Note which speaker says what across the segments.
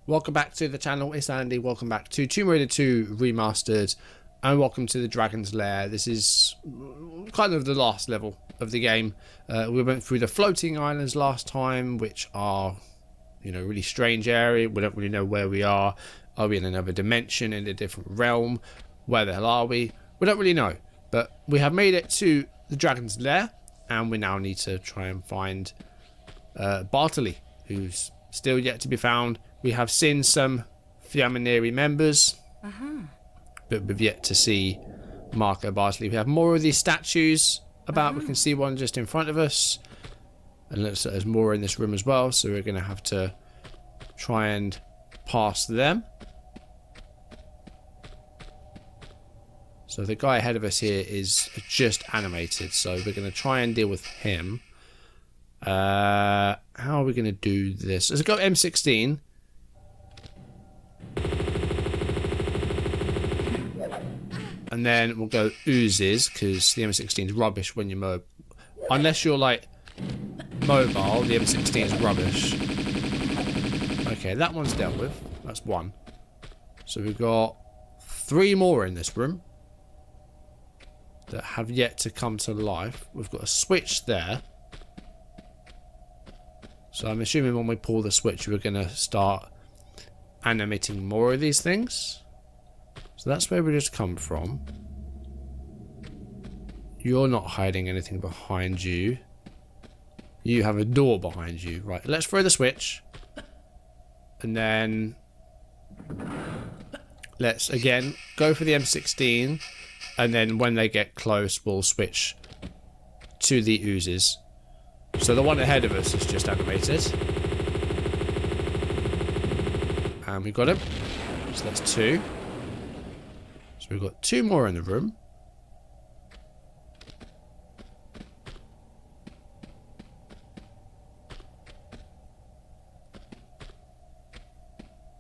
Speaker 1: Welcome back to the channel, it's Andy. Welcome back to Tomb Raider 2 Remastered, and welcome to the Dragon's Lair. This is kind of the last level of the game. We went through the floating islands last time, which are, you know, really strange area. We don't really know where we are. Are we in another dimension, in a different realm? Where the hell are we? We don't really know, but we have made it to the Dragon's Lair, and we now need to try and find Bartley, who's still yet to be found. We have seen some Fiamineri members, but we've yet to see Marco Bartley. We have more of these statues about. We can see one just in front of us, and looks like there's more in this room as well, so we're going to have to try and pass them. So the guy ahead of us here is just animated, so we're going to try and deal with him. How are we going to do this? Let's go M16. And then we'll go oozes, because the M16 is rubbish when you're mobile. Unless you're like mobile, the M16 is rubbish. Okay, that one's dealt with. That's one. So we've got 3 more in this room that have yet to come to life. We've got a switch there. So I'm assuming when we pull the switch, we're going to start animating more of these things. So that's where we just come from. You're not hiding anything behind you. You have a door behind you. Right, let's throw the switch. And then let's again go for the M16. And then when they get close, we'll switch to the oozes. So the one ahead of us is just animated. And we got him. So that's 2. So we've got 2 more in the room.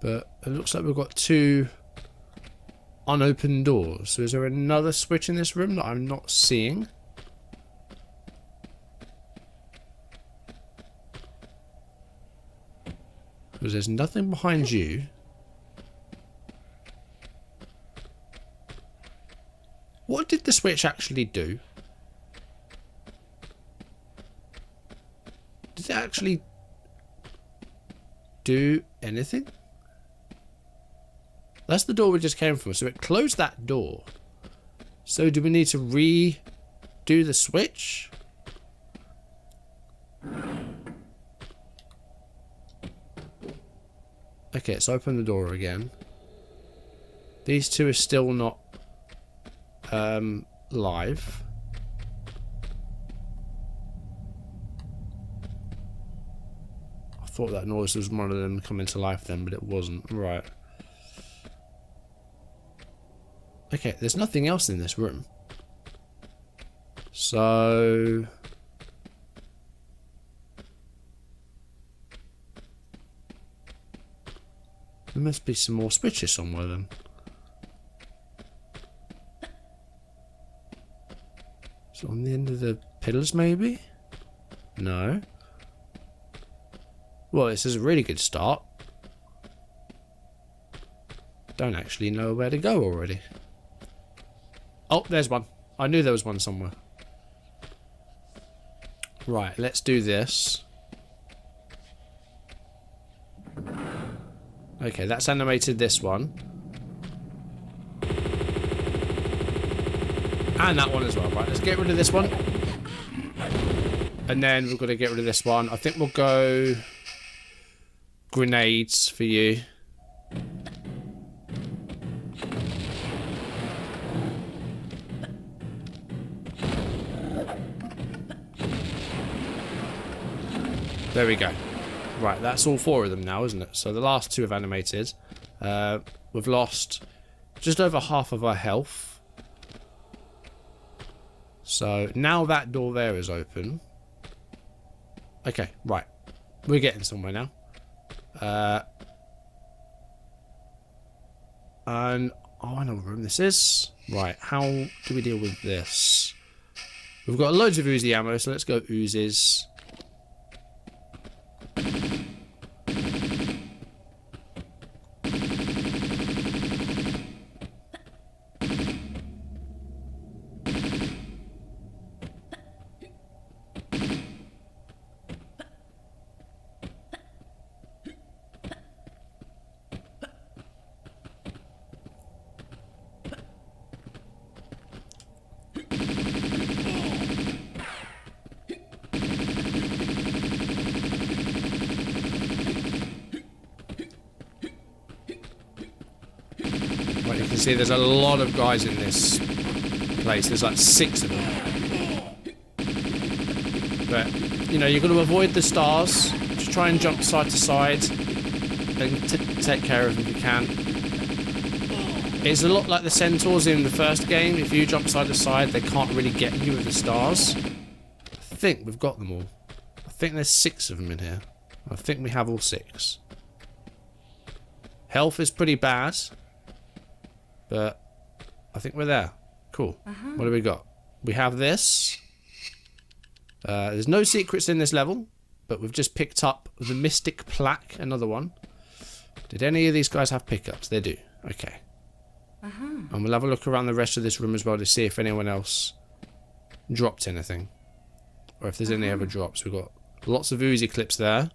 Speaker 1: But it looks like we've got 2 unopened doors. So is there another switch in this room that I'm not seeing? Because there's nothing behind you. What did the switch actually do? Did it actually do anything? That's the door we just came from, so it closed that door. So do we need to redo the switch? Okay, let's open the door again. These 2 are still not live. I thought that noise was one of them coming to life then, but it wasn't. Right. Okay, there's nothing else in this room. So there must be some more switches somewhere then. So on the end of the pillars maybe? No. Well, this is a really good start. Don't actually know where to go already. Oh, there's one. I knew there was one somewhere. Right, let's do this. Okay, that's animated this one. And that one as well. Right, let's get rid of this one. And then we've got to get rid of this one. I think we'll go grenades for you. There we go. Right, that's all 4 of them now, isn't it? So the last 2 have animated. We've lost just over half of our health. So now that door there is open. Okay, right. We're getting somewhere now. And oh, I know what room this is. Right, how do we deal with this? We've got loads of Uzi ammo, so let's go oozes. can see there's a lot of guys in this place. There's like 6 of them. But, you know, you've got to avoid the stars. Just try and jump side to side. And take care of them if you can. It's a lot like the centaurs in the first game. If you jump side to side, they can't really get you with the stars. I think we've got them all. I think there's 6 of them in here. I think we have all 6. Health is pretty bad. But I think we're there. Cool. What do we got? We have this. There's no secrets in this level. But we've just picked up the Mystic Plaque. Another one. Did any of these guys have pickups? They do. Okay. And we'll have a look around the rest of this room as well to see if anyone else dropped anything. Or if there's any other drops. We've got lots of Uzi clips there.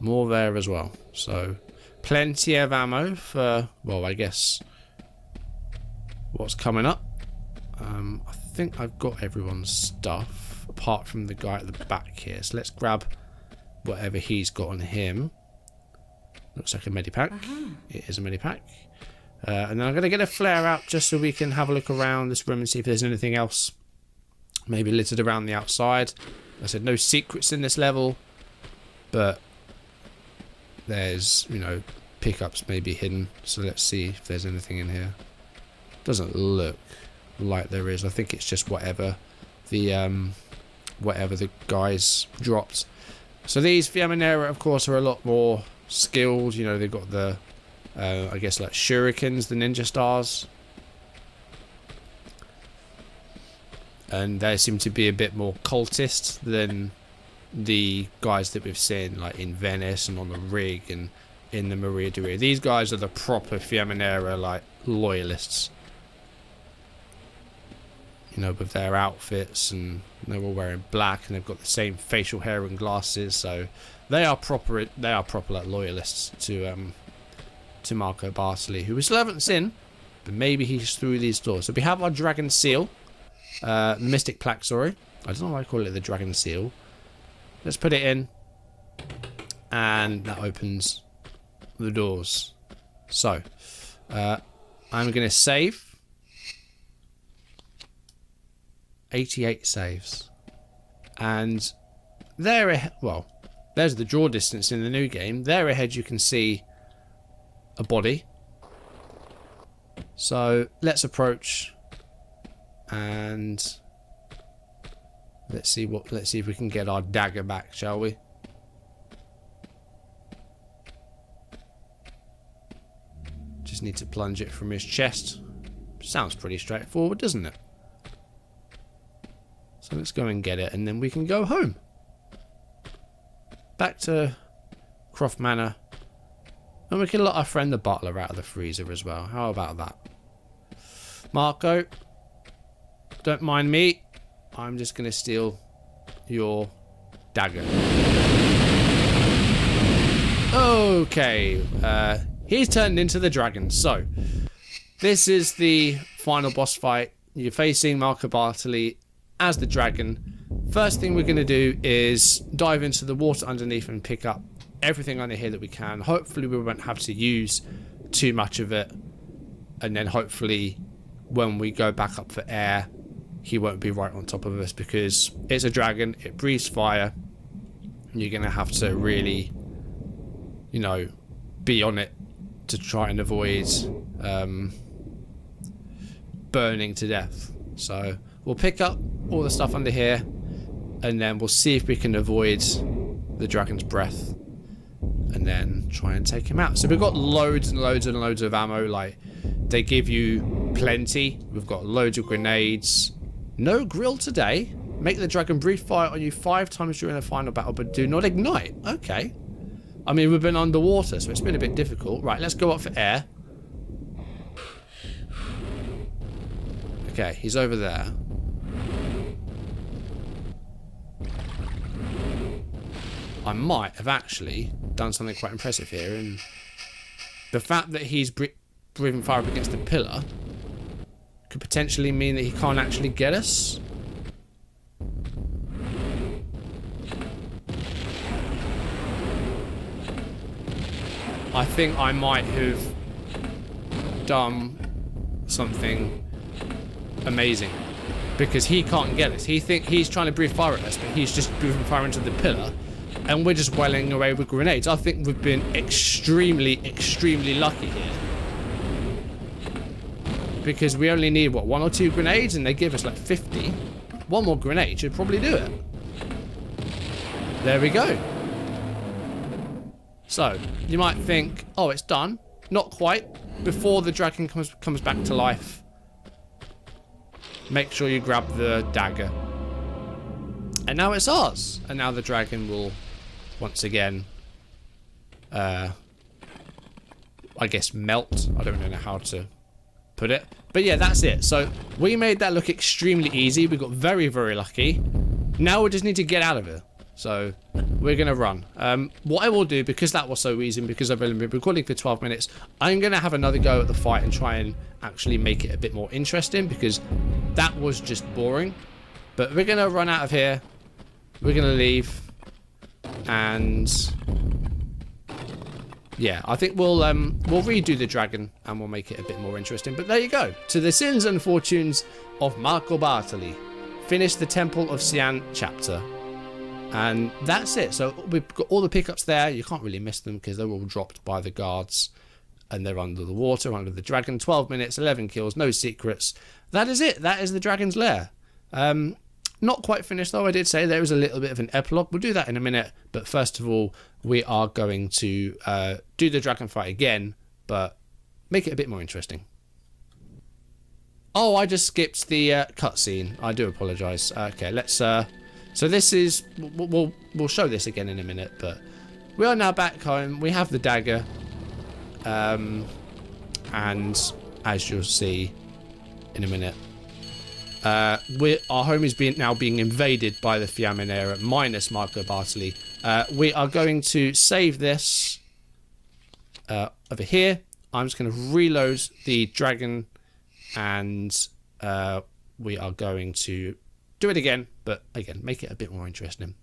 Speaker 1: More there as well. So, plenty of ammo for, well, I guess, what's coming up. I think I've got everyone's stuff, apart from the guy at the back here. So let's grab whatever he's got on him. Looks like a medipack. It is a medipack. And then I'm going to get a flare out just so we can have a look around this room and see if there's anything else maybe littered around the outside. I said no secrets in this level, but there's, you know, pickups maybe hidden. So let's see if there's anything in here. Doesn't look like there is. I think it's just whatever the guys dropped. So these Fiaminera, of course, are a lot more skilled. You know, they've got the, I guess, like shurikens, the ninja stars. And they seem to be a bit more cultist than the guys that we've seen, like in Venice and on the rig and in the Maria de Rio. These guys are the proper Fiaminera, like, loyalists. You know, with their outfits, and they're all wearing black, and they've got the same facial hair and glasses, so they are proper. They are proper like loyalists to Marco Bartoli, who we still haven't seen, but maybe he's through these doors. So we have our dragon seal, the Mystic Plaque. Sorry, I don't know why I call it the dragon seal. Let's put it in, and that opens the doors. So I'm going to save. 88 saves. And there, well, there's the draw distance in the new game. There ahead you can see a body. So let's approach and let's see if we can get our dagger back, shall we? Just need to plunge it from his chest. Sounds pretty straightforward, doesn't it? So let's go and get it, and then we can go home. Back to Croft Manor. And we can let our friend the butler out of the freezer as well. How about that? Marco, don't mind me. I'm just going to steal your dagger. Okay. He's turned into the dragon. So, this is the final boss fight. You're facing Marco Bartoli as the dragon. First thing we're going to do is dive into the water underneath and pick up everything under here that we can. Hopefully we won't have to use too much of it, and then hopefully when we go back up for air he won't be right on top of us, because it's a dragon, it breathes fire, and you're going to have to really, you know, be on it to try and avoid burning to death. So we'll pick up all the stuff under here, and then we'll see if we can avoid the dragon's breath, and then try and take him out. So we've got loads and loads and loads of ammo. Like, they give you plenty. We've got loads of grenades. No grill today. Make the dragon breathe fire on you 5 times during the final battle, but do not ignite. Okay. I mean, we've been underwater, so it's been a bit difficult. Right, let's go up for air. Okay, he's over there. I might have actually done something quite impressive here, and the fact that he's breathing fire up against the pillar could potentially mean that he can't actually get us. I think I might have done something amazing. Because he can't get us. He's trying to breathe fire at us, but he's just breathing fire into the pillar. And we're just welling away with grenades. I think we've been extremely, extremely lucky here. Because we only need, what, 1 or 2 grenades? And they give us like 50. One more grenade should probably do it. There we go. So, you might think, oh, it's done. Not quite. Before the dragon comes back to life, make sure you grab the dagger. And now it's ours. And now the dragon will, once again, I guess melt. I don't really know how to put it. But yeah, that's it. So we made that look extremely easy. We got very, very lucky. Now we just need to get out of it. So we're going to run. What I will do, because that was so easy and because I've only been recording for 12 minutes, I'm going to have another go at the fight and try and actually make it a bit more interesting, because that was just boring. But we're going to run out of here. We're going to leave. And yeah, I think we'll redo the dragon and we'll make it a bit more interesting. But there you go. To the sins and fortunes of Marco Bartoli. Finish the Temple of Sian chapter. And that's it. So we've got all the pickups there. You can't really miss them because they're all dropped by the guards. And they're under the water, under the dragon. 12 minutes, 11 kills, no secrets. That is it. That is the dragon's lair. Not quite finished though. I did say there was a little bit of an epilogue. We'll do that in a minute. But first of all, we are going to do the dragon fight again. But make it a bit more interesting. Oh, I just skipped the cutscene. I do apologise. Okay, let's... So this is, we'll show this again in a minute, but we are now back home. We have the dagger, and as you'll see in a minute, our home is now being invaded by the Fiamminera minus Marco Bartoli. We are going to save this over here. I'm just going to reload the dragon, and we are going to do it again, but again, make it a bit more interesting.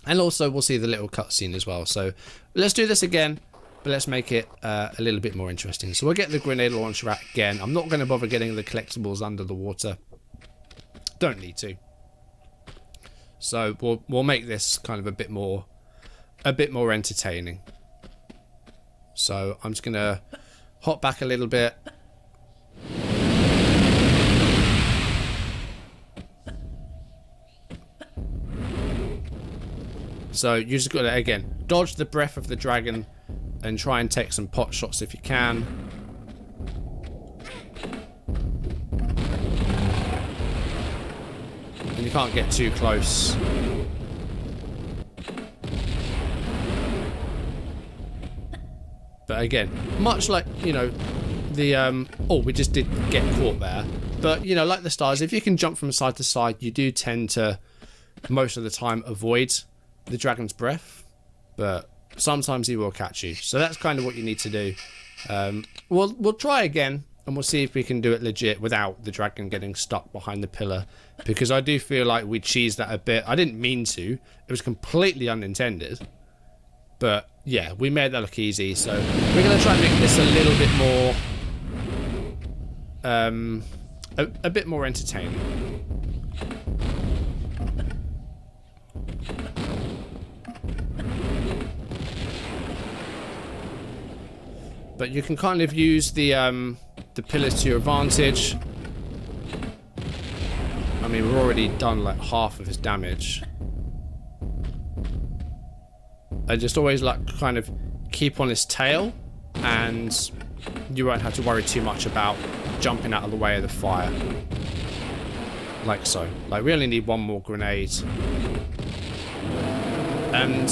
Speaker 1: And also, we'll see the little cutscene as well. So let's do this again, but let's make it a little bit more interesting. So we'll get the grenade launcher out again. I'm not going to bother getting the collectibles under the water. Don't need to. So we'll make this kind of a bit more entertaining. So I'm just going to hop back a little bit. So you just got to, again, dodge the breath of the dragon and try and take some pot shots if you can. And you can't get too close. But again, much like, you know, the... oh, we just did get caught there. But, you know, like the stars, if you can jump from side to side, you do tend to, most of the time, avoid the dragon's breath, but sometimes he will catch you. So that's kind of what you need to do. We'll try again, and we'll see if we can do it legit without the dragon getting stuck behind the pillar, because I do feel like we cheesed that a bit. I didn't mean to. It was completely unintended. But yeah, we made that look easy. So we're going to try and make this a little bit more, a bit more entertaining. But you can kind of use the pillars to your advantage. I mean, we've already done like half of his damage. I just always like kind of keep on his tail, and you won't have to worry too much about jumping out of the way of the fire. Like so. Like, we only need one more grenade. And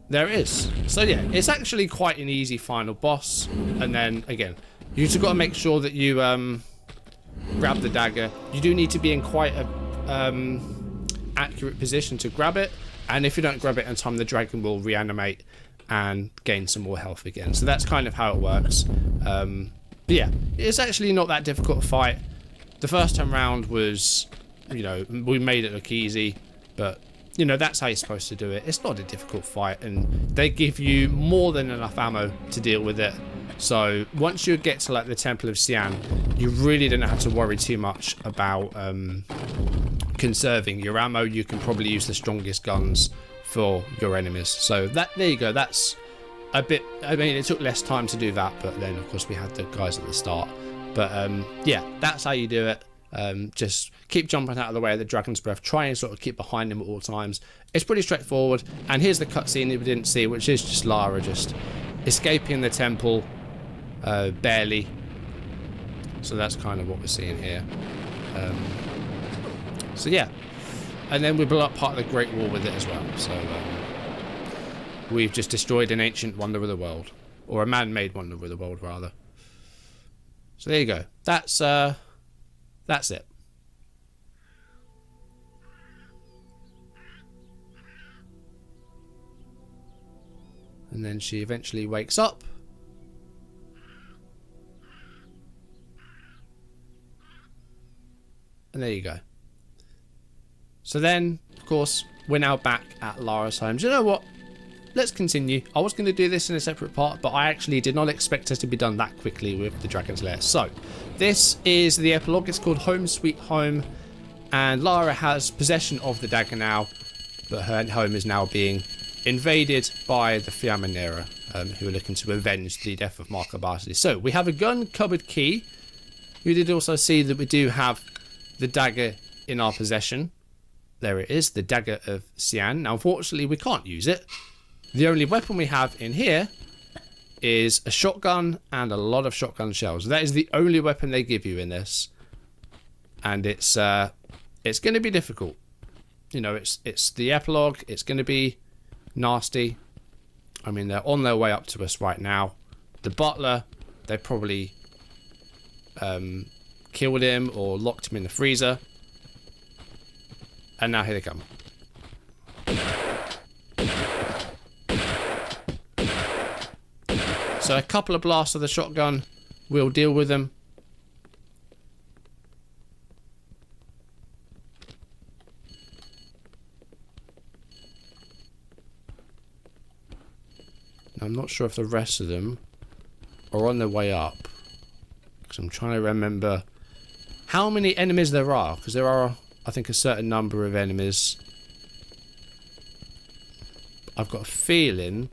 Speaker 1: there it is. So yeah, it's actually quite an easy final boss. And then again, you just got to make sure that you grab the dagger. You do need to be in quite a accurate position to grab it. And if you don't grab it in time, the dragon will reanimate and gain some more health again. So that's kind of how it works. But yeah, it's actually not that difficult to fight. The first time round was, you know, we made it look easy, but you know, that's how you're supposed to do it. It's not a difficult fight, and they give you more than enough ammo to deal with it. So once you get to like the Temple of Xi'an, you really don't have to worry too much about conserving your ammo. You can probably use the strongest guns for your enemies. So that, there you go. That's a bit, I mean, it took less time to do that, but then of course we had the guys at the start. But yeah, that's how you do it. Just keep jumping out of the way of the dragon's breath. Try and sort of keep behind him at all times. It's pretty straightforward. And here's the cutscene that we didn't see, which is just Lara just escaping the temple, barely. So that's kind of what we're seeing here. So yeah, and then we blew up part of the Great Wall with it as well. So we've just destroyed an ancient wonder of the world, or a man-made wonder of the world rather. So there you go. That's it. And then she eventually wakes up. And there you go. So then, of course, we're now back at Lara's home. Do you know what? Let's continue. I was going to do this in a separate part, but I actually did not expect us to be done that quickly with the Dragon's Lair. So, this is the epilogue. It's called Home Sweet Home. And Lara has possession of the dagger now, but her home is now being invaded by the Fiamminera, who are looking to avenge the death of Marco Bartley. So, we have a gun cupboard key. You did also see that we do have the dagger in our possession. There it is, the dagger of Xi'an. Now, unfortunately, we can't use it. The only weapon we have in here is a shotgun and a lot of shotgun shells. That is the only weapon they give you in this, and it's going to be difficult. You know, it's the epilogue. It's going to be nasty. I mean, they're on their way up to us right now. The butler, they probably killed him or locked him in the freezer, and now here they come. So a couple of blasts of the shotgun will deal with them. Now, I'm not sure if the rest of them are on their way up, because I'm trying to remember how many enemies there are, because there are, I think, a certain number of enemies. I've got a feeling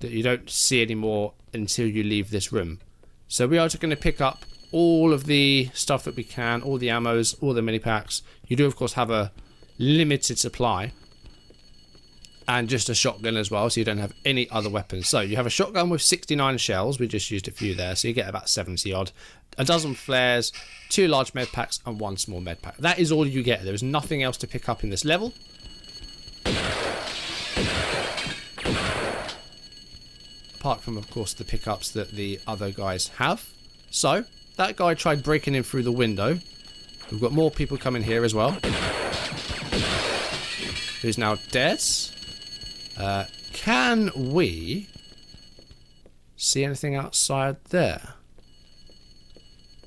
Speaker 1: that you don't see any more until you leave this room. So we are just going to pick up all of the stuff that we can, all the ammos, all the mini packs. You do of course have a limited supply, and just a shotgun as well, so you don't have any other weapons. So you have a shotgun with 69 shells. We just used a few there, so you get about 70 odd. A dozen flares, 2 large med packs, and 1 small med pack. That is all you get. There is nothing else to pick up in this level. Apart from, of course, the pickups that the other guys have. So, that guy tried breaking in through the window. We've got more people coming here as well. Who's now dead. Can we see anything outside there?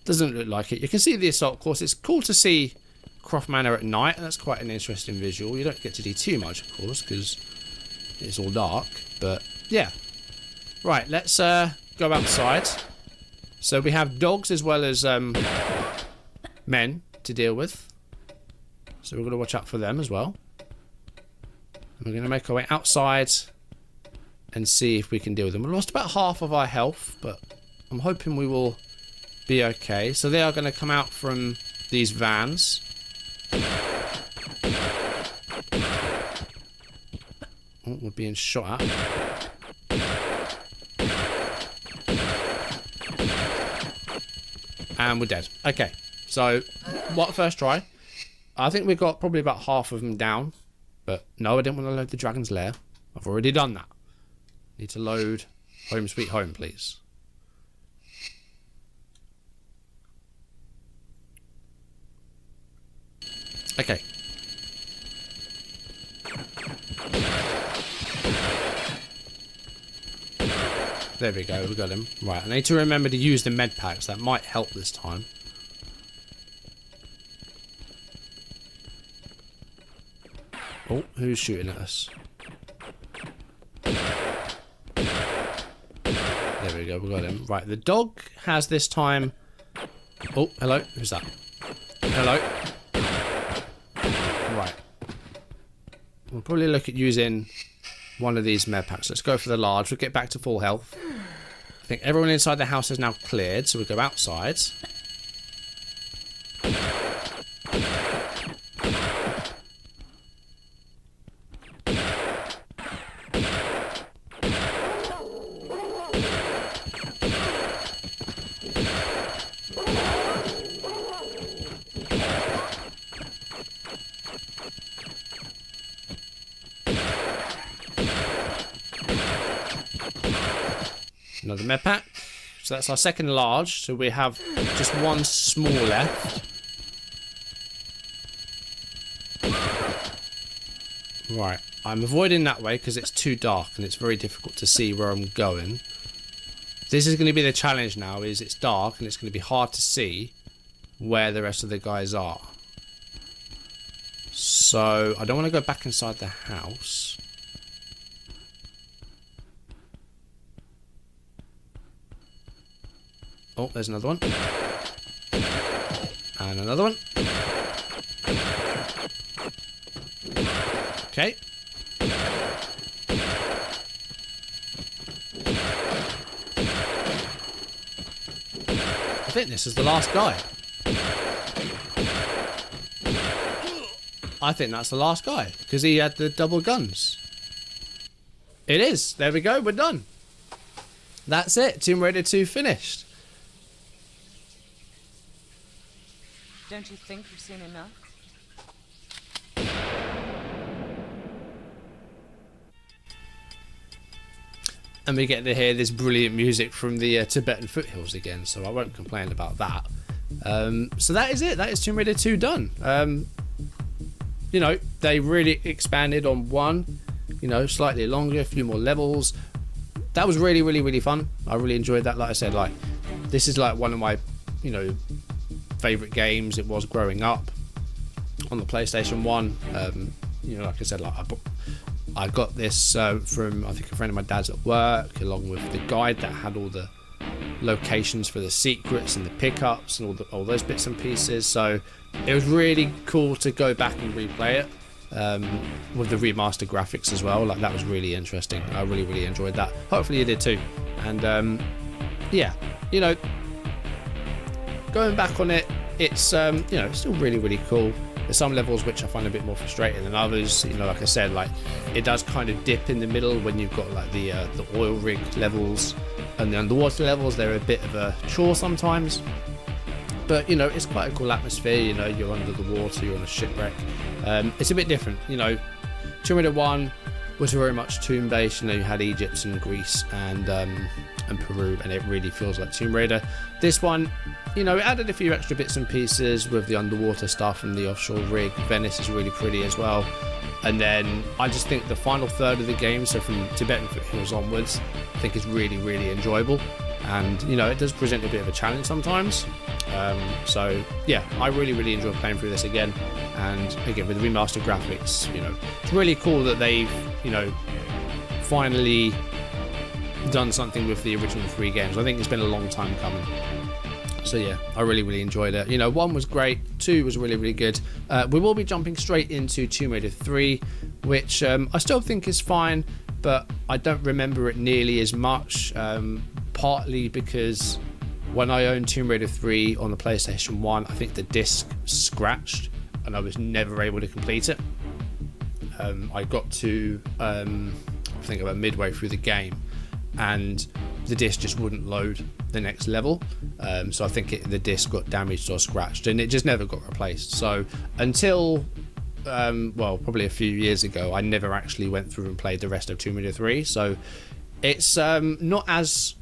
Speaker 1: Doesn't look like it. You can see the assault course. It's cool to see Croft Manor at night. That's quite an interesting visual. You don't get to do too much, of course, because it's all dark. But, yeah. Right, let's go outside. So we have dogs as well as men to deal with. So we're going to watch out for them as well. And we're going to make our way outside and see if we can deal with them. We lost about half of our health, but I'm hoping we will be okay. So they are going to come out from these vans. Oh, we're being shot at. And we're dead. Okay, so what first try? I think we got probably about half of them down. But no, I didn't want to load the Dragon's Lair. I've already done that. Need to load Home Sweet Home, please. Okay. There we go, we got him. Right, I need to remember to use the med packs. That might help this time. Oh, who's shooting at us? There we go, we got him. Right, the dog has this time... Oh, hello, who's that? Hello. Right. We'll probably look at using one of these med packs. Let's go for the large. We'll get back to full health. I think everyone inside the house is now cleared, so we'll go outside. Another med pack. So that's our second large. So we have just one small left. Right. I'm avoiding that way because it's too dark and it's very difficult to see where I'm going. This is going to be the challenge now, is it's dark and it's going to be hard to see where the rest of the guys are. So I don't want to go back inside the house. Oh, there's another one. And another one. Okay. I think this is the last guy. I think that's the last guy, because he had the double guns. It is. There we go. We're done. That's it. Tomb Raider 2 finished.
Speaker 2: Don't you think you've seen enough?
Speaker 1: And we get to hear this brilliant music from the Tibetan foothills again, so I won't complain about that. So that is it. That is Tomb Raider 2 done. You know, they really expanded on 1, you know, slightly longer, a few more levels. That was really, really, really fun. I really enjoyed that. Like I said, like, this is like one of my, you know, favorite games. It was growing up on the PlayStation 1. You know, like I said, like I got this from, I think, a friend of my dad's at work, along with the guide that had all the locations for the secrets and the pickups and all those bits and pieces. So it was really cool to go back and replay it with the remastered graphics as well. Like, that was really interesting. I really, really enjoyed that. Hopefully you did too. And yeah, you know, going back on it, it's you know, it's still really, really cool. There's some levels which I find a bit more frustrating than others. You know, like I said, like, it does kind of dip in the middle when you've got like the oil rig levels and the underwater levels. They're a bit of a chore sometimes, but you know, it's quite a cool atmosphere. You know, you're under the water, you're on a shipwreck. It's a bit different. You know, Tomb Raider 1 was very much tomb based. You know, you had Egypt and Greece and Peru, and it really feels like Tomb Raider. This one, you know, it added a few extra bits and pieces with the underwater stuff and the offshore rig. Venice is really pretty as well. And then I just think the final third of the game, so from Tibetan foothills onwards, I think is really, really enjoyable. And, you know, it does present a bit of a challenge sometimes. So, yeah, I really, really enjoy playing through this again. And, again, with the remastered graphics, you know, it's really cool that they've, you know, finally done something with the original 3 games. I think it's been a long time coming. So yeah, I really, really enjoyed it. You know, 1 was great, 2 was really, really good. We will be jumping straight into Tomb Raider 3, which I still think is fine, but I don't remember it nearly as much, partly because when I owned Tomb Raider 3 on the PlayStation 1, I think the disc scratched and I was never able to complete it. I got to, I think about midway through the game, and the disc just wouldn't load the next level. So I think the disc got damaged or scratched, and it just never got replaced. So until, well, probably a few years ago, I never actually went through and played the rest of Tomb Raider 3. So it's not as,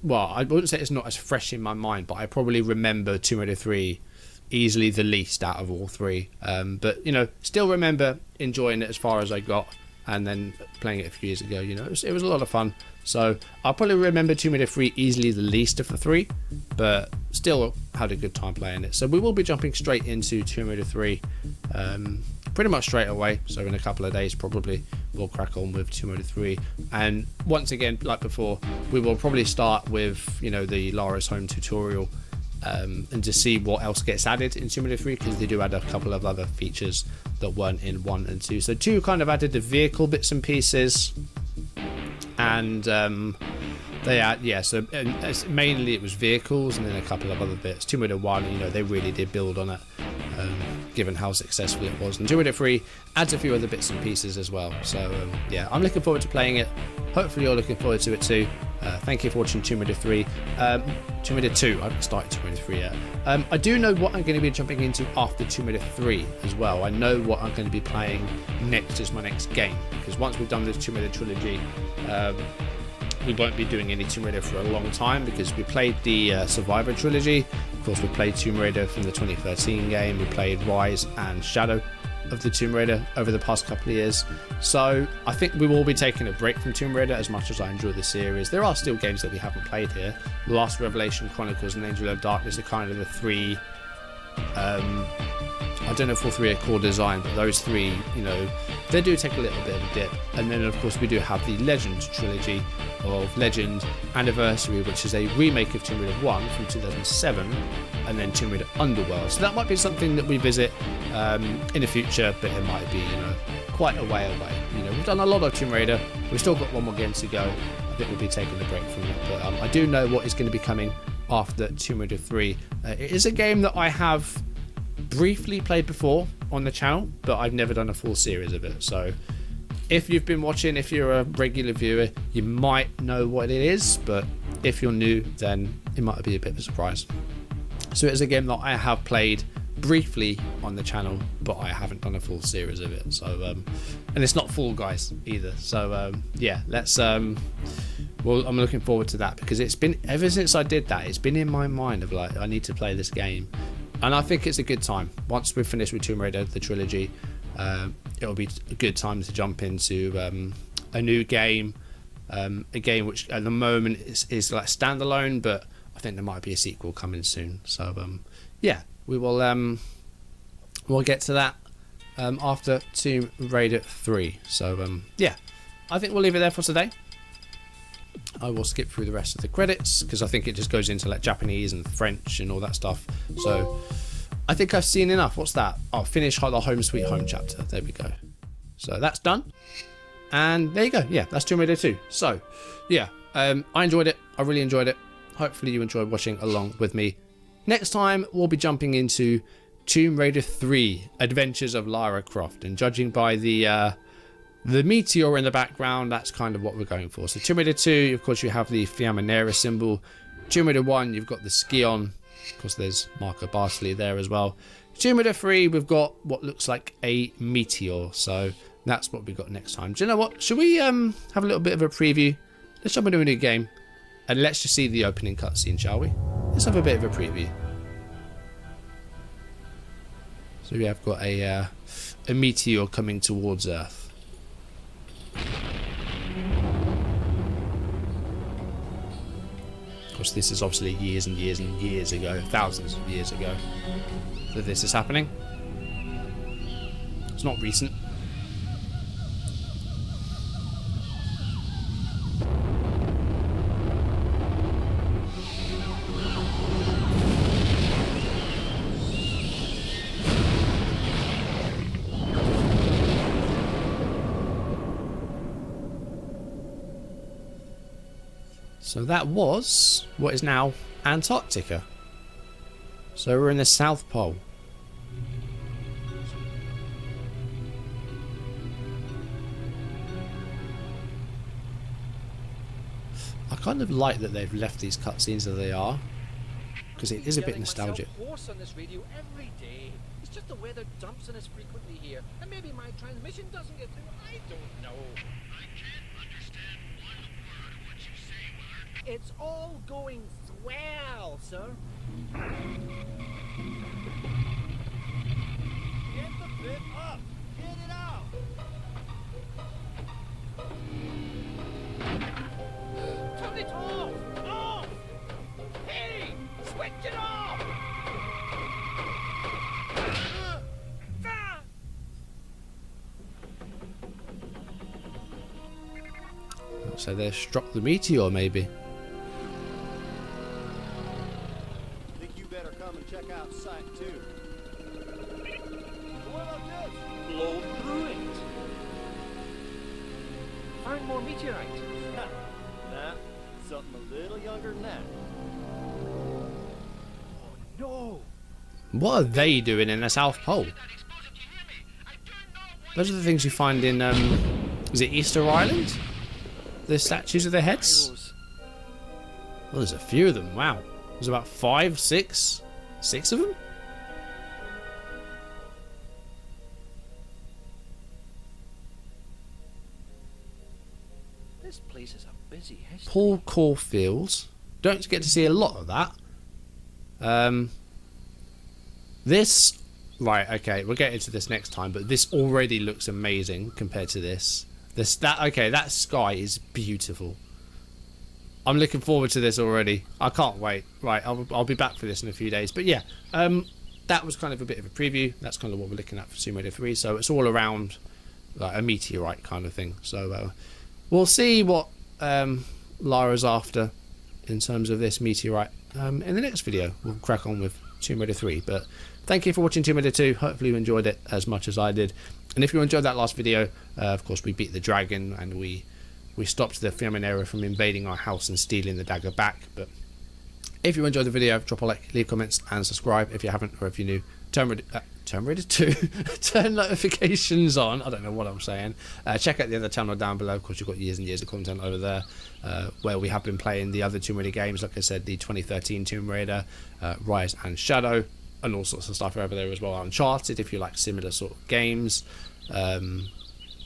Speaker 1: well, I wouldn't say it's not as fresh in my mind, but I probably remember Tomb Raider 3 easily the least out of all 3. But, you know, still remember enjoying it as far as I got, and then playing it a few years ago. You know, it was a lot of fun. So I'll probably remember Tomb Raider 3 easily the least of the 3, but still had a good time playing it. So we will be jumping straight into Tomb Raider 3 pretty much straight away. So in a couple of days probably we'll crack on with Tomb Raider 3. And once again, like before, we will probably start with, you know, the Lara's home tutorial, and to see what else gets added in Tomb Raider 3, because they do add a couple of other features that weren't in 1 and 2. So 2 kind of added the vehicle bits and pieces, and they add, yeah, so mainly it was vehicles and then a couple of other bits. Tomb Raider 1, you know, they really did build on it, given how successful it was. And Tomb Raider 3 adds a few other bits and pieces as well. So yeah, I'm looking forward to playing it. Hopefully you're looking forward to it too. Thank you for watching Tomb Raider 3. Tomb Raider 2, I haven't started Tomb Raider 3 yet. I do know what I'm going to be jumping into after Tomb Raider 3 as well. I know what I'm going to be playing next as my next game, because once we've done this Tomb Raider trilogy, we won't be doing any Tomb Raider for a long time, because we played the Survivor trilogy. Of course, we played Tomb Raider from the 2013 game. We played Rise and Shadow of the Tomb Raider over the past couple of years. So I think we will be taking a break from Tomb Raider, as much as I enjoy the series. There are still games that we haven't played here. Last Revelation, Chronicles and Angel of Darkness are kind of the 3, I don't know if all 3 are core design, but those 3, you know, they do take a little bit of a dip. And then of course we do have the Legend trilogy of Legend Anniversary, which is a remake of Tomb Raider 1 from 2007, and then Tomb Raider Underworld. So that might be something that we visit in the future, but it might be, you know, quite a way away. You know, we've done a lot of Tomb Raider. We've still got 1 more game to go. I think we'll be taking a break from it, but I do know what is going to be coming after Tomb Raider 3. It is a game that I have briefly played before on the channel, but I've never done a full series of it. So if you've been watching, if you're a regular viewer, you might know what it is, but if you're new, then it might be a bit of a surprise. So it's a game that I have played briefly on the channel, but I haven't done a full series of it. So and it's not Fall Guys either. So yeah, let's well, I'm looking forward to that, because it's been, ever since I did that, it's been in my mind of like, I need to play this game. And I think it's a good time. Once we've finished with Tomb Raider, the trilogy, it'll be a good time to jump into a new game. A game which at the moment is like standalone, but I think there might be a sequel coming soon. So yeah, we will we'll get to that after Tomb Raider 3. So yeah, I think we'll leave it there for today. I will skip through the rest of the credits, because I think it just goes into like Japanese and French and all that stuff. So I think I've seen enough. What's that? I'll finish the Home Sweet Home chapter. There we go. So that's done. And there you go. Yeah, that's Tomb Raider 2. So yeah, I enjoyed it. I really enjoyed it. Hopefully you enjoyed watching along with me. Next time we'll be jumping into Tomb Raider 3, Adventures of Lara Croft. And judging by the meteor in the background, that's kind of what we're going for. So Tomb Raider 2, of course, you have the Fiaminera symbol. Tomb Raider 1, you've got the Skion. Of course, there's Marco Bartoli there as well. Tomb Raider 3, we've got what looks like a meteor. So that's what we've got next time. Do you know what? Should we have a little bit of a preview? Let's jump into a new game, and let's just see the opening cutscene, shall we? Let's have a bit of a preview. So we have got a meteor coming towards Earth. Of course, this is obviously years and years and years ago, thousands of years ago, that this is happening. It's not recent. So that was what is now Antarctica. So we're in the South Pole. I kind of like that they've left these cutscenes as they are, because it is a bit nostalgic.
Speaker 3: Hoarse on this radio every day. It's just the weather dumps on us frequently here, and maybe my transmission doesn't get through. I don't know.
Speaker 4: I can't understand one word of what you say, Willard.
Speaker 3: It's all going swell, sir. Get the bit up. Get it out. Turn it off. Off. Hey, switch it off.
Speaker 1: So they struck the meteor, maybe.
Speaker 5: Think you better come and check out Site 2. What about this?
Speaker 3: Blow through it. Find more meteorite.
Speaker 5: Nah, something a little younger than that.
Speaker 3: Oh no!
Speaker 1: What are they doing in the South Pole? Those are the things you find in, is it Easter Island? The statues of their heads? Well, there's a few of them, wow. There's about 5, 6 of them?
Speaker 3: This place is a busy history.
Speaker 1: Paul Caulfield's. Don't get to see a lot of that. This... Right, okay, we'll get into this next time, but this already looks amazing compared to this. That sky is beautiful. I'm looking forward to this already. I can't wait. Right, I'll be back for this in a few days. But yeah, that was kind of a bit of a preview. That's kind of what we're looking at for Tomb Raider 3. So it's all around like a meteorite kind of thing. So we'll see what Lara's after in terms of this meteorite in the next video. We'll crack on with Tomb Raider 3. But thank you for watching Tomb Raider 2. Hopefully you enjoyed it as much as I did. And if you enjoyed that last video, of course we beat the dragon and we stopped the Feminera from invading our house and stealing the dagger back. But if you enjoyed the video, drop a like, leave comments and subscribe if you haven't, or if you're new. Tomb Raider 2, turn notifications on. I don't know what I'm saying. Check out the other channel down below. Of course, you've got years and years of content over there, where we have been playing the other Tomb Raider games. Like I said, the 2013 Tomb Raider, Rise and Shadow, and all sorts of stuff over there as well. Uncharted, if you like similar sort of games.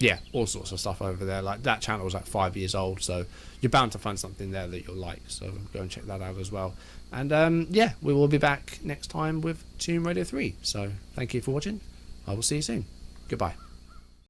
Speaker 1: Yeah, all sorts of stuff over there. Like that channel is like 5 years old, so you're bound to find something there that you'll like. So go and check that out as well. And yeah, we will be back next time with Tomb Raider 3. So thank you for watching. I will see you soon. Goodbye.